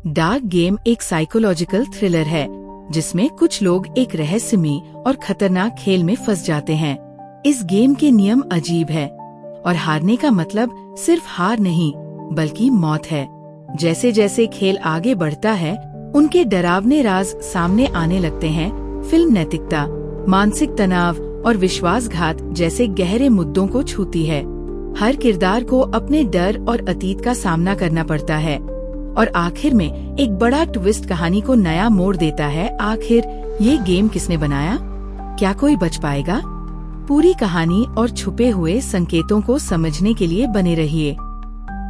Dark game एक psychological thriller है जिसमें कुछ लोग एक रहस्यमयी और खतरनाक खेल में फंस जाते हैं। इस गेम के नियम अजीब है और हारने का मतलब सिर्फ हार नहीं बल्कि मौत है। जैसे जैसे खेल आगे बढ़ता है उनके डरावने राज सामने आने लगते हैं। फिल्म नैतिकता, मानसिक तनाव और विश्वासघात जैसे गहरे मुद्दों को छूती है। हर किरदार को अपने डर और अतीत का सामना करना पड़ता है और आखिर में एक बड़ा ट्विस्ट कहानी को नया मोड़ देता है। आखिर ये गेम किसने बनाया? क्या कोई बच पाएगा? पूरी कहानी और छुपे हुए संकेतों को समझने के लिए बने रहिए।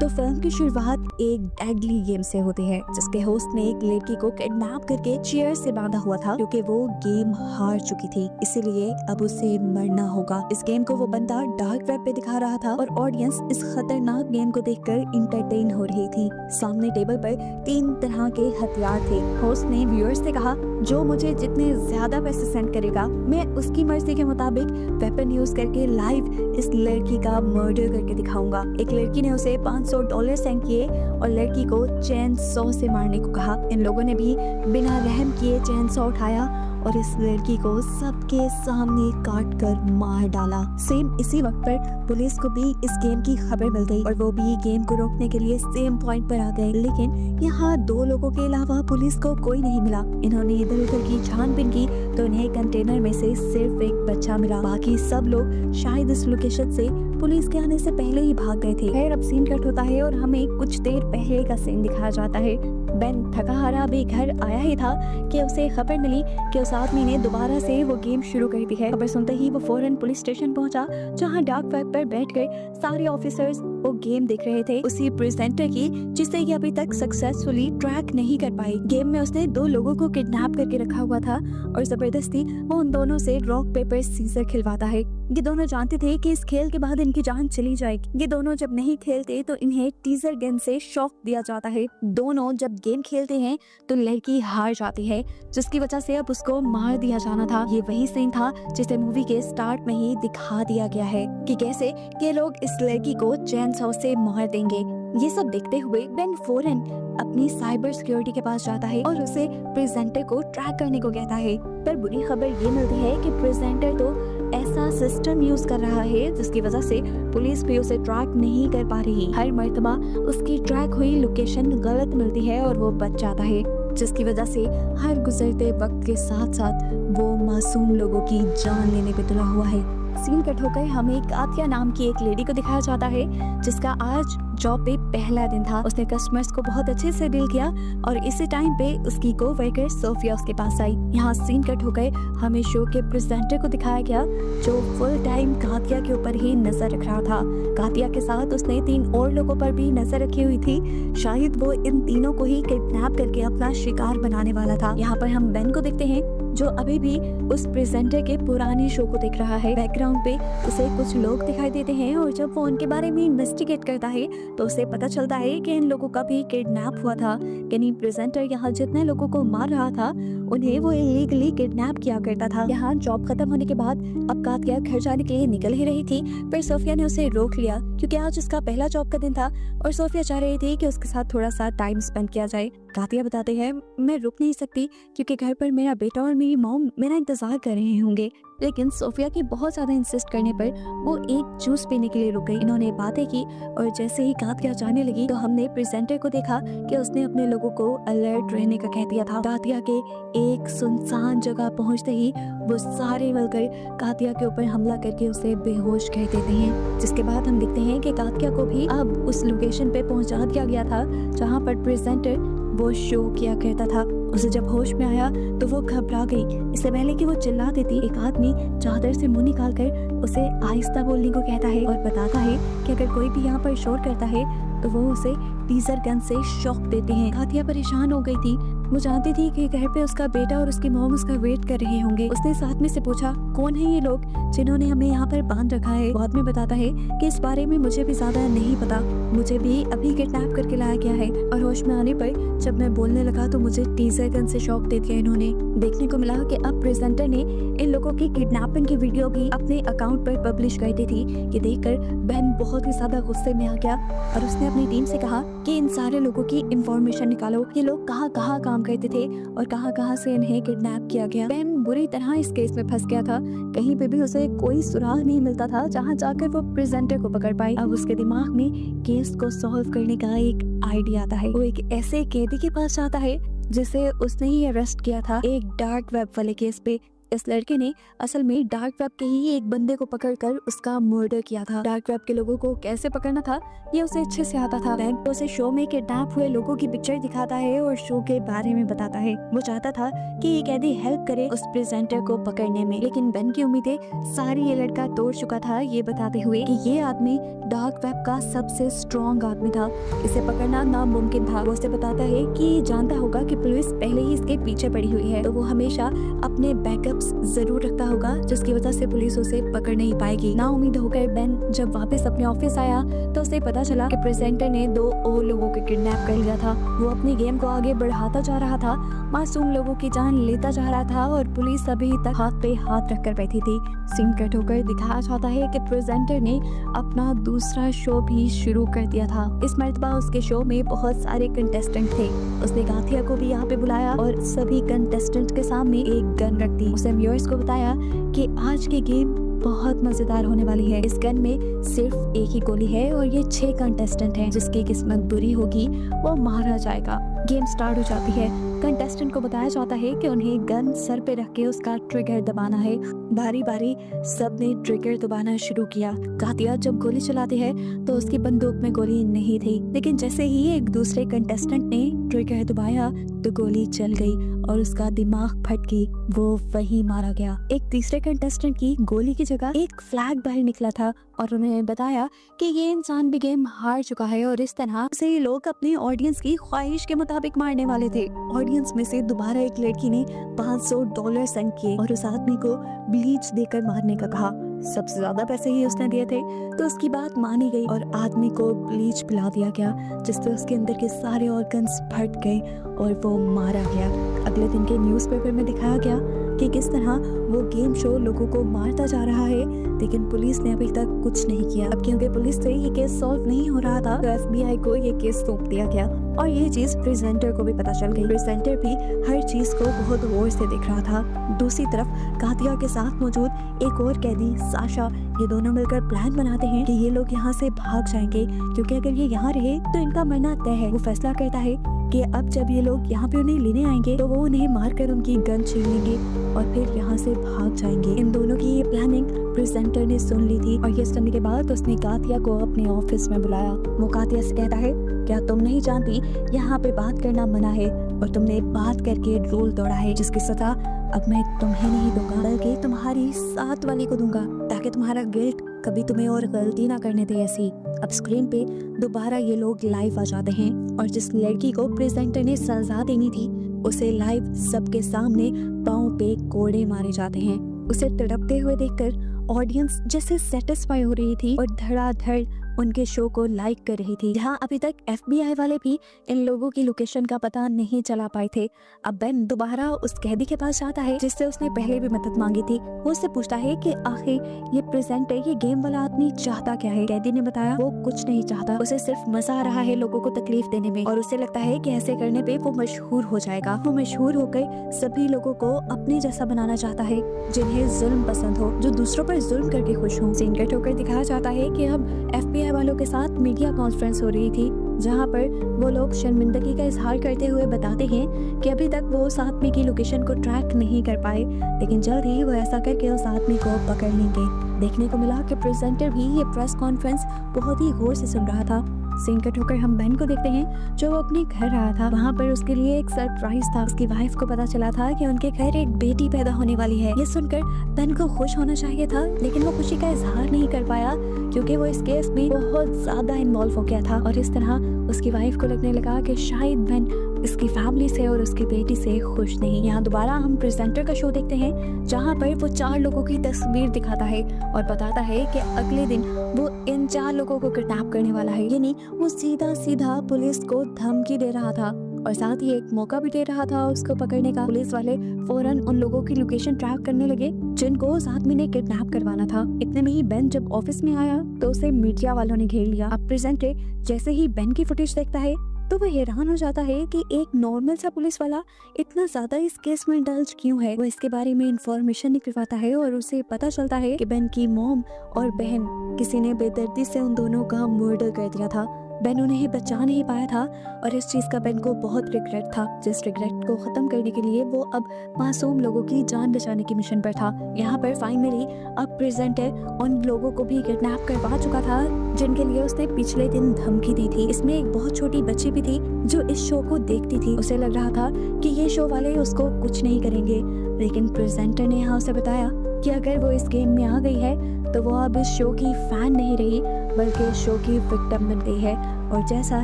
तो फिल्म की शुरुआत एक डेडली गेम से होती है जिसके होस्ट ने एक लड़की को किडनैप करके चेयर से बांधा हुआ था क्योंकि वो गेम हार चुकी थी, इसीलिए अब उसे मरना होगा। इस गेम को वो बंदा डार्क वेब पे दिखा रहा था और ऑडियंस इस खतरनाक गेम को देखकर इंटरटेन हो रही थी। सामने टेबल पर 3 तरह के हथियार थे। होस्ट ने व्यूअर्स से कहा, जो मुझे जितने ज्यादा पैसे सेंड करेगा मैं उसकी मर्जी के मुताबिक वेपन यूज करके लाइव इस लड़की का मर्डर करके दिखाऊंगा। एक लड़की ने उसे $500 सेंड किए और लड़की को चेन सॉ से मारने को कहा। इन लोगों ने भी बिना रहम किए चेन सॉ उठाया और इस लड़की को सबके सामने काट कर मार डाला। सेम इसी वक्त पर पुलिस को भी इस गेम की खबर मिल गई और वो भी गेम को रोकने के लिए सेम पॉइंट पर आ गए, लेकिन यहाँ 2 लोगों के अलावा पुलिस को कोई नहीं मिला। इन्होंने इधर उधर की छानबीन की तो इन्हें कंटेनर में से सिर्फ एक बच्चा मिला। बाकी सब लोग शायद इस लोकेशन से पुलिस के आने से पहले ही भाग गए थे। खैर अब सीन कट होता है और हमें कुछ देर पहले का सीन दिखाया जाता है। बेन थका हारा अभी घर आया ही था कि उसे खबर मिली कि उस आदमी ने दोबारा से वो गेम शुरू कर दी है। खबर सुनते ही वो फौरन पुलिस स्टेशन पहुंचा जहां डार्क वेब पर बैठकर सारे ऑफिसर्स वो गेम देख रहे थे। उसी प्रेजेंटर की जिसे ये अभी तक सक्सेसफुली ट्रैक नहीं कर पाई। गेम में उसने 2 लोगों को किडनैप करके रखा हुआ था और जबरदस्ती वो उन दोनों से रॉक पेपर सीजर खिलवाता है। ये दोनों जानते थे कि इस खेल के बाद इनकी जान चली जाएगी। ये दोनों जब नहीं खेलते तो इन्हें टीजर गन से शॉक दिया जाता है। दोनों जब गेम खेलते हैं तो लड़की हार जाती है जिसकी वजह से अब उसको मार दिया जाना था। ये वही सीन था जिसे मूवी के स्टार्ट में ही दिखा दिया गया है कि कैसे के लोग इस लड़की को चेन सॉ से मार देंगे। ये सब देखते हुए बेन फौरन अपनी साइबर सिक्योरिटी के पास जाता है और उसे प्रेजेंटर को ट्रैक करने को कहता है। पर बुरी खबर ये मिलती है कि प्रेजेंटर तो ऐसा सिस्टम यूज कर रहा है जिसकी वजह से पुलिस भी उसे ट्रैक नहीं कर पा रही। हर मर्तबा उसकी ट्रैक हुई लोकेशन गलत मिलती है और वो बच जाता है, जिसकी वजह से हर गुजरते वक्त के साथ साथ वो मासूम लोगों की जान लेने पे तुला हुआ है। सीन कट होकर हमें कातिया नाम की एक लेडी को दिखाया जाता है जिसका आज जॉब पे पहला दिन था। उसने कस्टमर्स को बहुत अच्छे से डील किया और इसी टाइम पे उसकी को वर्कर सोफिया उसके पास आई। यहाँ सीन कट होकर हमें शो के प्रेजेंटर को दिखाया गया जो फुल टाइम कातिया के ऊपर ही नजर रख रहा था। कातिया के साथ उसने 3 और लोगों पर भी नजर रखी हुई थी। शायद वो इन तीनों को ही किडनैप करके अपना शिकार बनाने वाला था। यहाँ पर हम बेन को देखते हैं जो अभी भी उस प्रेजेंटर के पुराने शो को देख रहा है। बैकग्राउंड पे उसे कुछ लोग दिखाई देते हैं और जब वो उनके बारे में इन्वेस्टिगेट करता है तो उसे पता चलता है कि इन लोगों का भी किडनैप हुआ था। यानी प्रेजेंटर यहाँ जितने लोगों को मार रहा था उन्हें वो इलीगली किडनैप किया करता था। यहाँ जॉब खत्म होने के बाद अब कातिया घर जाने के लिए निकल ही रही थी, पर सोफिया ने उसे रोक लिया क्योंकि आज उसका पहला जॉब का दिन था और सोफिया चाह रही थी कि उसके साथ थोड़ा सा टाइम स्पेंड किया जाए। कातिया बताते हैं, मैं रुक नहीं सकती क्योंकि घर पर मेरा बेटा और मेरी मॉम मेरा इंतजार कर रहे होंगे। लेकिन सोफिया के बहुत ज्यादा इंसिस्ट करने पर वो एक जूस पीने के लिए रुक गई। इन्होंने बातें की और जैसे ही कातिया जाने लगी तो हमने प्रेजेंटर को देखा कि उसने अपने लोगों को अलर्ट रहने का कह दिया था। कातिया के एक सुनसान जगह पहुंचते ही वो सारे मिलकर कातिया के ऊपर हमला करके उसे बेहोश कर देते हैं, जिसके बाद हम देखते हैं कि कातिया को भी अब उस लोकेशन पे पहुंचा दिया गया था जहाँ पर प्रेजेंटर वो शो किया करता था। उसे जब होश में आया तो वो घबरा गई। इससे पहले कि वो चिल्ला देती एक आदमी चादर से मुंह निकाल कर उसे आहिस्ता बोलने को कहता है और बताता है कि अगर कोई भी यहाँ पर शोर करता है तो वो उसे टीजर गन से शॉक देते हैं। कातिया परेशान हो गई थी। वो जानती थी कि घर पे उसका बेटा और उसकी मॉम उसका वेट कर रहे होंगे। उसने साथ में से पूछा, कौन है ये लोग जिन्होंने हमें यहाँ पर बांध रखा है? वो आदमी बताता है कि इस बारे में मुझे भी ज्यादा नहीं पता, मुझे भी अभी किडनैप करके लाया गया है और होश में आने पर जब मैं बोलने लगा तो मुझे टीजर गन से शॉक दे दिया इन्होंने। देखने को मिला कि अब प्रेजेंटर ने इन लोगों की किडनैपिंग की वीडियो भी अपने अकाउंट पर पब्लिश कर दी थी। ये देखकर बेन बहुत ही ज्यादा गुस्से में आ गया और उसने अपनी टीम से कहा कि इन सारे लोगों की इंफॉर्मेशन निकालो, ये लोग कहाँ कहाँ काम करते थे और कहाँ कहाँ से इन्हें किडनैप किया गया। बेन बुरी तरह इस केस में फंस गया था, कहीं पे भी उसे कोई सुराग नहीं मिलता था जहाँ जाकर वो प्रेजेंटर को पकड़ पाए। अब उसके दिमाग में केस को सॉल्व करने का एक आइडिया आता है। वो एक ऐसे कैदी के पास जाता है जिसे उसने ही अरेस्ट किया था एक डार्क वेब वाले केस पे। इस लड़के ने असल में डार्क वेब के ही एक बंदे को पकड़कर उसका मर्डर किया था। डार्क वेब के लोगों को कैसे पकड़ना था ये उसे अच्छे से आता था। बैंक उसे शो में किडनैप हुए लोगों की पिक्चर दिखाता है और शो के बारे में बताता है। वो चाहता था कि ये कैदी हेल्प करे उस प्रेजेंटर को पकड़ने में, लेकिन बेन की उम्मीदें सारी ये लड़का तोड़ चुका था, ये बताते हुए कि ये आदमी डार्क वेब का सबसे स्ट्रॉन्ग आदमी था, इसे पकड़ना नामुमकिन था। वो उसे बताता है कि जानता होगा कि पुलिस पहले ही इसके पीछे पड़ी हुई है, तो वो हमेशा अपने बैकअप जरूर रखता होगा जिसकी वजह से पुलिस उसे पकड़ नहीं पाएगी। ना उम्मीद होकर बेन जब वापस अपने ऑफिस आया तो उसे पता चला कि प्रेजेंटर ने 2 और लोगों को किडनैप कर लिया था। वो अपनी गेम को आगे बढ़ाता जा रहा था, मासूम लोगों की जान लेता जा रहा था और पुलिस अभी तक हाथ पे हाथ रखकर बैठी थी। सीन कट होकर दिखाया जाता है कि प्रेजेंटर ने अपना दूसरा शो भी शुरू कर दिया था। इस मर्तबा उसके शो में बहुत सारे कंटेस्टेंट थे। उसने गाथिया को भी यहाँ पे बुलाया और सभी कंटेस्टेंट के सामने एक गन रख दी। उसने व्यूअर्स को बताया कि आज की गेम बहुत मजेदार होने वाली है। इस गन में सिर्फ एक ही गोली है और ये 6 कंटेस्टेंट हैं। जिसकी किस्मत बुरी होगी वो मारा जाएगा। गेम स्टार्ट हो जाती है। कंटेस्टेंट को बताया जाता है कि उन्हें गन सर पे रख के उसका ट्रिगर दबाना है। बारी बारी सबने ट्रिगर दबाना शुरू किया। गातिया जब गोली चलाती है तो उसकी बंदूक में गोली नहीं थी, लेकिन जैसे ही एक दूसरे कंटेस्टेंट ने ट्रिगर दबाया तो गोली चल गई और उसका दिमाग फट गई। वो वहीं मारा गया। एक तीसरे कंटेस्टेंट की गोली की जगह एक फ्लैग बाहर निकला था और उन्हें बताया कि ये इंसान भी गेम हार चुका है और इस तरह से ये लोग अपने ऑडियंस की ख्वाहिश के मुताबिक मारने वाले थे। ऑडियंस में से दोबारा एक लड़की ने $500 सेंड किए और उस आदमी को ब्लीच देकर मारने का कहा। सबसे ज्यादा पैसे ही उसने दिए थे, तो उसकी बात मानी गई और आदमी को ब्लीच पिला दिया गया, जिससे उसके अंदर के सारे ऑर्गन्स फट गए और वो मारा गया। अगले दिन के न्यूज़पेपर में दिखाया गया कि किस तरह वो गेम शो लोगों को मारता जा रहा है, लेकिन पुलिस ने अभी तक कुछ नहीं किया। अब क्योंकि पुलिस से ये केस सॉल्व नहीं हो रहा था, तो FBI को ये केस सौंप दिया गया और ये चीज प्रेजेंटर को भी पता चल गई। प्रेजेंटर भी हर चीज को बहुत गौर से देख रहा था। दूसरी तरफ गातिया के साथ मौजूद एक और कैदी साशा, ये दोनों मिलकर प्लान बनाते हैं कि ये लोग यहाँ से भाग जाएंगे, क्योंकि अगर ये यहाँ रहे तो इनका मरना तय है। वो फैसला करता है कि अब जब ये लोग यहाँ पे उन्हें लेने आएंगे तो वो उन्हें मारकर उनकी गन छीन लेंगे और फिर यहाँ से भाग जाएंगे। इन दोनों की ये प्लानिंग प्रेजेंटर ने सुन ली थी और ये सुनने के बाद उसने गातिया को अपने ऑफिस में बुलाया। वो गातिया से कहता है, क्या तुम नहीं जानती यहाँ पे बात करना मना है और तुमने बात करके रूल तोड़ा है, जिसकी सजा अब मैं तुम्हें नहीं दूंगा बल्कि तुम्हारी साथ वाली को दूंगा, ताकि तुम्हारा गिल्ट कभी तुम्हें और गलती ना करने दे ऐसी। अब स्क्रीन पे दोबारा ये लोग लाइव आ जाते हैं और जिस लड़की को प्रेजेंटर ने सजा देनी थी उसे लाइव सबके सामने पाँव पे कोड़े मारे जाते हैं। उसे तड़पते हुए देखकर ऑडियंस जैसे सेटिस्फाई हो रही थी और धड़ाधड़ उनके शो को लाइक कर रही थी। जहां अभी तक FBI वाले भी इन लोगों की लोकेशन का पता नहीं चला पाए थे। अब बेन दोबारा उस कैदी के पास जाता है जिससे उसने पहले भी मदद मांगी थी। वो उससे पूछता है कि आखिर ये प्रेजेंटर, ये गेम वाला आदमी चाहता क्या है। कैदी ने बताया वो कुछ नहीं चाहता, उसे सिर्फ मजा आ रहा है लोगों को तकलीफ देने में और उसे लगता है कि ऐसे करने पे वो मशहूर हो जाएगा। वो मशहूर होकर सभी लोगों को अपने जैसा बनाना चाहता है, जिन्हें जुल्म पसंद हो, जो दूसरों पर जुल्म करके खुश हो। सीन कट होकर दिखाया जाता है कि अब FBI वालों के साथ मीडिया कॉन्फ्रेंस हो रही थी, जहां पर वो लोग शर्मिंदगी का इजहार करते हुए बताते हैं कि अभी तक वो उस आदमी की लोकेशन को ट्रैक नहीं कर पाए, लेकिन जल्द ही वो ऐसा करके उस आदमी को पकड़ लेंगे। देखने को मिला कि प्रेजेंटर भी ये प्रेस कॉन्फ्रेंस बहुत ही गौर से सुन रहा था। सीन कट होकर हम बेन को देखते हैं जो वो अपने घर आया था। वहाँ पर उसके लिए एक सरप्राइज था। उसकी वाइफ को पता चला था कि उनके घर एक बेटी पैदा होने वाली है। ये सुनकर बेन को खुश होना चाहिए था, लेकिन वो खुशी का इजहार नहीं कर पाया क्योंकि वो इस केस में बहुत ज्यादा इन्वॉल्व हो गया था और इस तरह उसकी वाइफ को लगने लगा कि शायद बेन इसकी फैमिली से और उसकी बेटी से खुश नहीं। यहाँ दोबारा हम प्रेजेंटर का शो देखते हैं जहाँ पर वो 4 लोगों की तस्वीर दिखाता है और बताता है कि अगले दिन वो इन 4 लोगों को किडनैप करने वाला है। यानी वो सीधा सीधा पुलिस को धमकी दे रहा था। और साथ ही एक मौका भी दे रहा था उसको पकड़ने का। पुलिस वाले फौरन उन लोगों की लोकेशन ट्रैक करने लगे जिनको उस आदमी ने किडनैप करवाना था। इतने में ही बेन जब ऑफिस में आया तो उसे मीडिया वालों ने घेर लिया। अब प्रेजेंटर जैसे ही बेन की फुटेज देखता है तो वो हैरान हो जाता है कि एक नॉर्मल सा पुलिस वाला इतना ज्यादा इस केस में इंडल्ज क्यों है। वो इसके बारे में इंफॉर्मेशन निकलवाता है और उसे पता चलता है कि बेन की मॉम और बहन किसी ने बेदर्दी से उन दोनों का मर्डर कर दिया था। बेन उन्हें बचा नहीं पाया था और इस चीज का बेन को बहुत रिग्रेट था, जिस रिग्रेट को खत्म करने के लिए वो अब मासूम लोगों की जान बचाने की मिशन पर था। यहाँ पर फाइनली अब प्रेजेंटर उन लोगों को भी किडनैप करवा चुका था जिनके लिए उसने पिछले दिन धमकी दी थी। इसमें एक बहुत छोटी बच्ची भी थी जो इस शो को देखती थी। उसे लग रहा था कि ये शो वाले उसको कुछ नहीं करेंगे, लेकिन प्रेजेंटर ने यहाँ उसे बताया कि अगर वो इस गेम में आ गई है तो वो अब इस शो की फैन नहीं रही बल्कि इस शो की विक्टिम बन गई है। और जैसा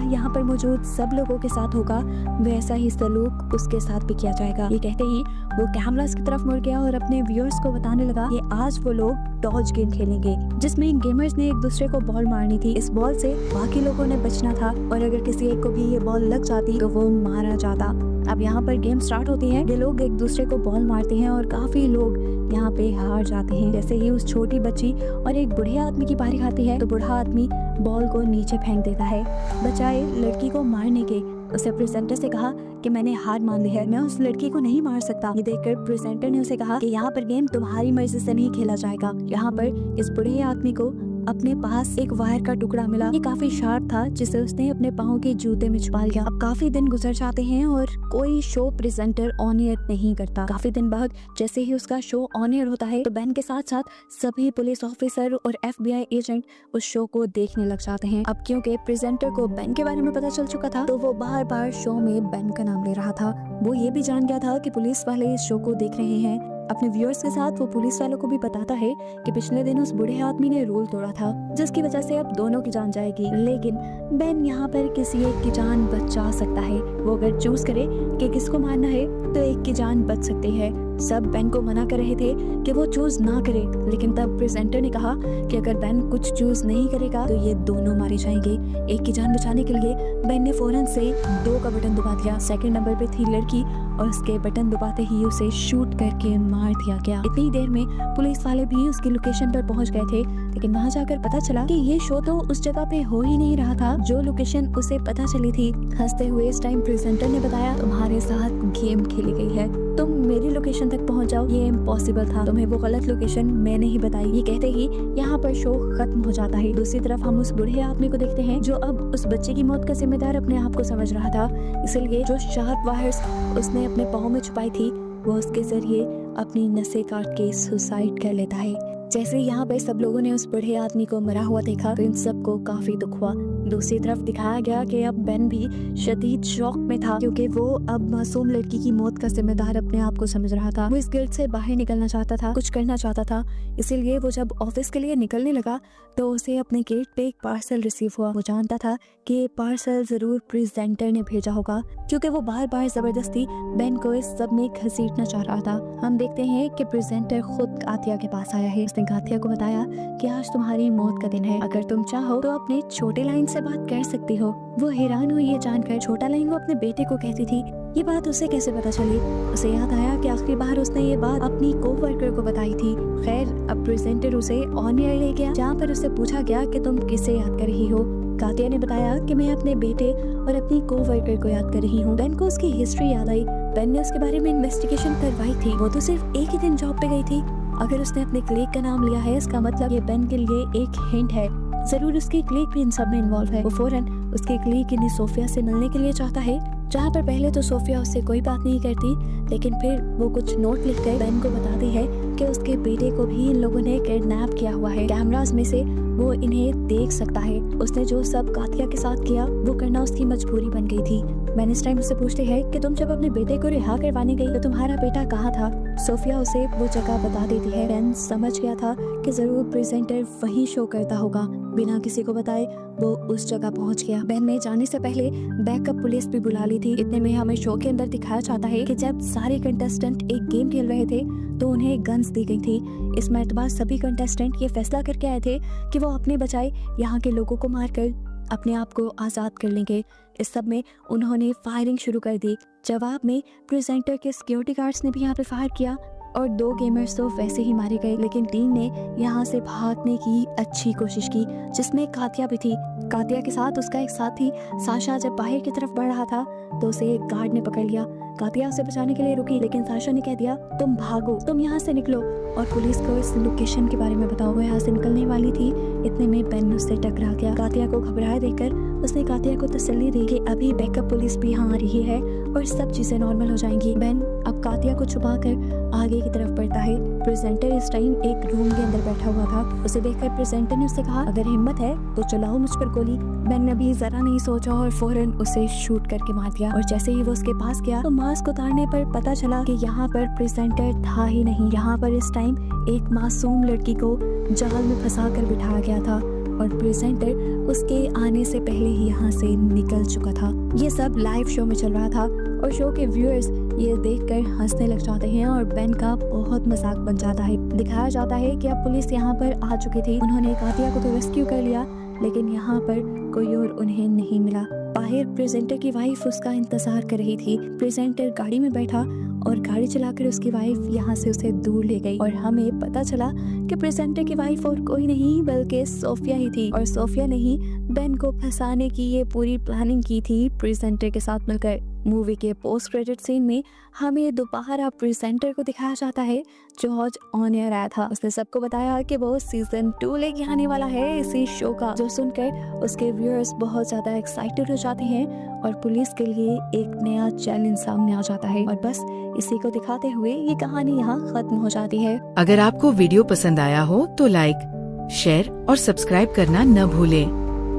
यहाँ पर मौजूद सब लोगों के साथ होगा वैसा ही सलूक उसके साथ भी किया जाएगा। ये कहते ही वो कैमरास की तरफ मुड़ गया और अपने व्यूअर्स को बताने लगा कि आज वो लोग डॉज गेम खेलेंगे जिसमें गेमर्स ने एक दूसरे को बॉल मारनी थी। इस बॉल से बाकी लोगों ने बचना था और अगर किसी एक को भी ये बॉल लग जाती तो वो मारा जाता। अब यहाँ पर गेम स्टार्ट होती है। ये लोग एक दूसरे को बॉल मारते हैं और काफी लोग यहाँ पे हार जाते हैं। जैसे ही उस छोटी बच्ची और एक बूढ़े आदमी की बारी आती है तो बूढ़ा आदमी बॉल को नीचे फेंक देता है बचाए लड़की को मारने के। उसे प्रेजेंटर से कहा कि मैंने हार मान ली है, मैं उस लड़की को नहीं मार सकता। ये देखकर प्रेजेंटर ने उसे कहा कि यहाँ पर गेम तुम्हारी मर्जी से नहीं खेला जाएगा। यहाँ पर इस बूढ़े आदमी को अपने पास एक वायर का टुकड़ा मिला। ये काफी शार्प था जिसे उसने अपने पाँव के जूते में छुपा लिया। अब काफी दिन गुजर जाते हैं और कोई शो प्रेजेंटर ऑन एयर नहीं करता। काफी दिन बाद जैसे ही उसका शो ऑन एयर होता है तो बेन के साथ साथ सभी पुलिस ऑफिसर और FBI एजेंट उस शो को देखने लग जाते हैं। अब क्योंकि प्रेजेंटर को बेन के बारे में पता चल चुका था तो वो बार बार शो में बेन का नाम ले रहा था। वो ये भी जान गया था कि पुलिस वाले इस शो को देख रहे हैं। अपने व्यूअर्स के साथ वो पुलिस वालों को भी बताता है कि पिछले दिन उस बूढ़े आदमी ने रूल तोड़ा था जिसकी वजह से अब दोनों की जान जाएगी। लेकिन बेन यहाँ पर किसी एक की जान बचा सकता है। वो अगर चूज करे कि किसको मारना है तो एक की जान बच सकती है। सब बेन को मना कर रहे थे कि वो चूज ना करे, लेकिन तब प्रेजेंटर ने कहा कि अगर बेन कुछ चूज नहीं करेगा तो ये दोनों मारे जाएंगे। एक की जान बचाने के लिए बेन ने फौरन से 2 का बटन दबा दिया। सेकंड नंबर पे थी लड़की और उसके बटन दबाते ही उसे शूट करके मार दिया गया। इतनी देर में पुलिस वाले भी उसकी लोकेशन पर पहुंच गए थे, लेकिन वहां जाकर पता चला कि ये शो तो उस जगह पे हो ही नहीं रहा था जो लोकेशन उसे पता चली थी। हंसते हुए इस टाइम प्रेजेंटर ने बताया तुम्हारे साथ गेम खेली गई है, तुम मेरी लोकेशन तक पहुंच जाओ। ये इम्पॉसिबल था, तुम्हें वो गलत लोकेशन मैंने ही बताई। ये कहते ही यहाँ पर शो खत्म हो जाता है। दूसरी तरफ हम उस बूढ़े आदमी को देखते हैं जो अब उस बच्चे की मौत का जिम्मेदार अपने आप को समझ रहा था, इसलिए जो शार्प वायर्स उसने अपने पाँव में छुपाई थी वो उसके जरिए अपनी नसें काट के सुसाइड कर लेता है। जैसे यहाँ पे सब लोगों ने उस बूढ़े आदमी को मरा हुआ देखा तो इन सबको काफी दुख हुआ। दूसरी तरफ दिखाया गया कि अब बेन भी शदीद शौक में था क्योंकि वो अब मासूम लड़की की मौत का जिम्मेदार अपने आप को समझ रहा था। वो इस गिल्ट से बाहर निकलना चाहता था, कुछ करना चाहता था। इसीलिए वो जब ऑफिस के लिए निकलने लगा तो उसे अपने गेट पे एक पार्सल रिसीव हुआ। वो जानता था कि पार्सल जरूर प्रेजेंटर ने भेजा होगा क्योंकि वो बार बार जबरदस्ती बेन को इस सब में घसीटना चाह रहा था। हम देखते हैं कि प्रेजेंटर खुद गाथिया के पास आया है। उसने गाथिया को बताया कि आज तुम्हारी मौत का दिन है, अगर तुम चाहो तो अपने छोटे लाइन से बात कर सकती हो। वो हैरान हुई ये जानकर। छोटा लाइन वो अपने बेटे को कहती थी। ये बात उसे कैसे पता चली? उसे याद आया कि आखिरी बार उसने ये बात अपनी कोवर्कर को बताई थी। खैर अब प्रेजेंटर उसे ऑन एयर ले गया जहाँ पर उससे पूछा गया कि तुम किसे याद कर रही हो। गाथिया ने बताया कि मैं अपने बेटे और अपनी कोवर्कर को याद कर रही हूँ। बेन को उसकी हिस्ट्री याद आई। बेन ने उसके बारे में इन्वेस्टिगेशन करवाई थी। वो तो सिर्फ एक ही दिन जॉब पे गई थी। अगर उसने अपने क्लिक का नाम लिया है इसका मतलब ये बेन के लिए एक हिंट है। जरूर उसकी क्लिक भी इन सब में इन्वॉल्व है। वो फौरन उसके क्लिक यानी सोफिया से मिलने के लिए चाहता है, जहाँ पर पहले तो सोफिया उससे कोई बात नहीं करती, लेकिन फिर वो कुछ नोट लिखकर बेन को बताती है कि उसके बेटे को भी इन लोगों ने किडनैप किया हुआ है। कैमरास में से वो इन्हें देख सकता है। उसने जो सब गाथिया के साथ किया वो करना उसकी मजबूरी बन गई थी। मैंने इस टाइम उससे पूछते हैं कि तुम जब अपने बेटे को रिहा करवाने गई तो तुम्हारा बेटा कहाँ था? सोफिया उसे वो जगह बता देती है। बेन समझ गया था कि जरूर प्रेजेंटर वही शो करता होगा। बिना किसी को बताए वो उस जगह पहुंच गया। बेन ने जाने से पहले बैकअप पुलिस भी बुला ली थी। इतने में हमें शो के अंदर दिखाया जाता है कि जब सारे कंटेस्टेंट एक गेम खेल रहे थे तो उन्हें गन्स दी गई थी। इसमें एतबार सभी कंटेस्टेंट ये फैसला करके आए थे कि वो अपने बजाय यहाँ के लोगों को मारकर अपने आप को आज़ाद कर लेंगे। इस सब में उन्होंने फायरिंग शुरू कर दी। जवाब में प्रेजेंटर के सिक्योरिटी गार्ड्स ने भी यहाँ पे फायर किया और 2 गेमर्स तो वैसे ही मारे गए। लेकिन टीम ने यहाँ से भागने की अच्छी कोशिश की, जिसमें कातिया भी थी। कातिया के साथ उसका एक साथी साशा जब बाहर की तरफ बढ़ रहा था तो उसे एक गार्ड ने पकड़ लिया। कातिया उसे बचाने के लिए रुकी, लेकिन साशा ने कह दिया तुम भागो, तुम यहाँ से निकलो और पुलिस को इस लोकेशन के बारे में बताओ। वो यहाँ से निकलने वाली थी, इतने में बेन उससे टकरा गया। कातिया को घबराए देखकर उसने कातिया को तसल्ली दी कि अभी बैकअप पुलिस भी यहाँ आ रही है और सब चीजें नॉर्मल हो जाएंगी। बेन अब कातिया को छुपाकर आगे की तरफ बढ़ता है। प्रेजेंटर इस टाइम एक रूम के अंदर बैठा हुआ था। उसे देखकर प्रेजेंटर ने उससे कहा अगर हिम्मत है तो चलाओ मुझ पर गोली। बेन ने अभी जरा नहीं सोचा और फौरन उसे शूट करके मार दिया। और जैसे ही वो उसके पास गया तो मास्क उतारने पर पता चला कि यहाँ पर प्रेजेंटर था ही नहीं। यहाँ पर इस टाइम एक मासूम लड़की को जाल में फंसा कर बिठाया गया था और प्रेजेंटर उसके आने से पहले ही यहाँ से निकल चुका था। ये सब लाइव शो में चल रहा था और शो के व्यूअर्स ये देखकर हंसने लग जाते हैं और बेन का बहुत मजाक बन जाता है। दिखाया जाता है कि अब पुलिस यहाँ पर आ चुकी थी। उन्होंने कातिया को तो रेस्क्यू कर लिया, लेकिन यहाँ पर कोई और उन्हें नहीं मिला। बाहर प्रेजेंटर की वाइफ उसका इंतजार कर रही थी। प्रेजेंटर गाड़ी में बैठा और गाड़ी चलाकर उसकी वाइफ यहाँ से उसे दूर ले गई और हमें पता चला कि प्रेजेंटर की वाइफ और कोई नहीं बल्कि सोफिया ही थी। और सोफिया ने ही बेन को फंसाने की ये पूरी प्लानिंग की थी प्रेजेंटर के साथ मिलकर। मूवी के पोस्ट क्रेडिट सीन में हमें दोबारा प्रेजेंटर को दिखाया जाता है जो आज ऑन एयर आया था। उसने सबको बताया कि वो सीजन 2 लेके आने वाला है इसी शो का, जो सुनकर उसके व्यूअर्स बहुत ज्यादा एक्साइटेड हो जाते हैं और पुलिस के लिए एक नया चैलेंज सामने आ जाता है। और बस इसी को दिखाते हुए ये कहानी यहाँ खत्म हो जाती है। अगर आपको वीडियो पसंद आया हो तो लाइक, शेयर और सब्सक्राइब करना न भूलें।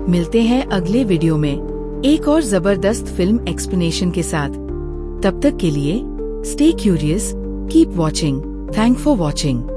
मिलते हैं अगले वीडियो में एक और जबरदस्त फिल्म एक्सप्लेनेशन के साथ। तब तक के लिए stay curious, keep watching. Thank for watching.